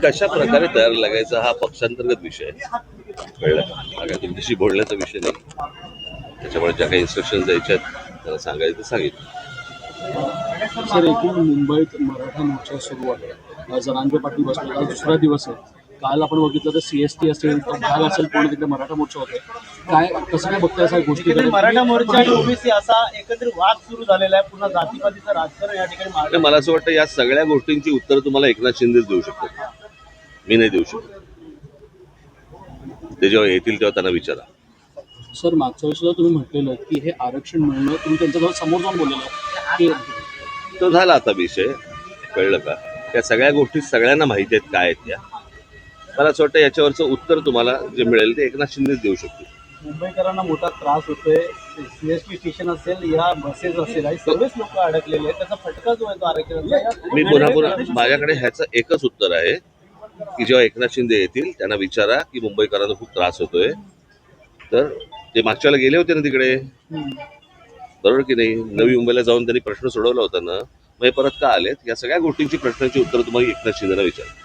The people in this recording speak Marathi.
कशा प्रकारे तयार लागायचा हा पक्षांतर्गत विषय आहे. कळलं का? हा काय तुमच्याशी बोलण्याचा विषय नाही. त्याच्यामुळे ज्या काही इन्स्ट्रक्शन द्यायच्या आहेत त्याला सांगायचं ते सांगितलं. सर, एकूण मुंबईत मराठा मोर्चा सुरू आहे. जरांगे पाटील बसले, आज दुसरा दिवस आहे. काल आपण बघितलं तर CST असेल, भाग असेल, पूर्ण तिकडे मराठा मोर्चा होते. काय कसं काय बघताय अशा गोष्टी? मराठा मोर्चा आणि ओबीसी असा एकत्रित वाद सुरू झालेला आहे. पुन्हा जातीपातीचं राजकारण या ठिकाणी आणि मला असं वाटतं या सगळ्या गोष्टींची उत्तरं तुम्हाला एकनाथ शिंदेच देऊ शकतात, मी नाही देऊ शकत. ते जेव्हा येतील तेव्हा त्यांना विचारा. सर, मागच्या वेळेस सुद्धा तुम्ही म्हटलेलं की हे आरक्षण मिळणं, तुम्ही त्यांच्याजवळ समोर जाऊन बोललेलं की तो झाला आता विषय. कळलं का? त्या सगळ्या गोष्टी सगळ्यांना माहिती आहेत काय आहेत त्या. मला असं वाटतं याच्यावरचं उत्तर तुम्हाला जे मिळेल ते एकनाथ शिंदेच देऊ शकतील. मुंबईकरांना मोठा त्रास होतोय. CST स्टेशन असेल या बसेस असेल आणि सर्वच लोक अडकलेले आहेत. त्याचा फटका जो आहे तो आरक्षणाचा. मी पुन्हा माझ्याकडे ह्याचं एकच उत्तर आहे की जेव्हा एकनाथ शिंदे येतील त्यांना विचारा की मुंबईकरांना खूप त्रास होतोय. तर ते मागच्याला गेले होते ना तिकडे, बरोबर की नाही? नवी मुंबईला जाऊन त्यांनी प्रश्न सोडवला होता ना, मग हे परत का आलेत? या सगळ्या गोष्टींची प्रश्नांची उत्तर तुम्हाला एकनाथ शिंदेला विचारा.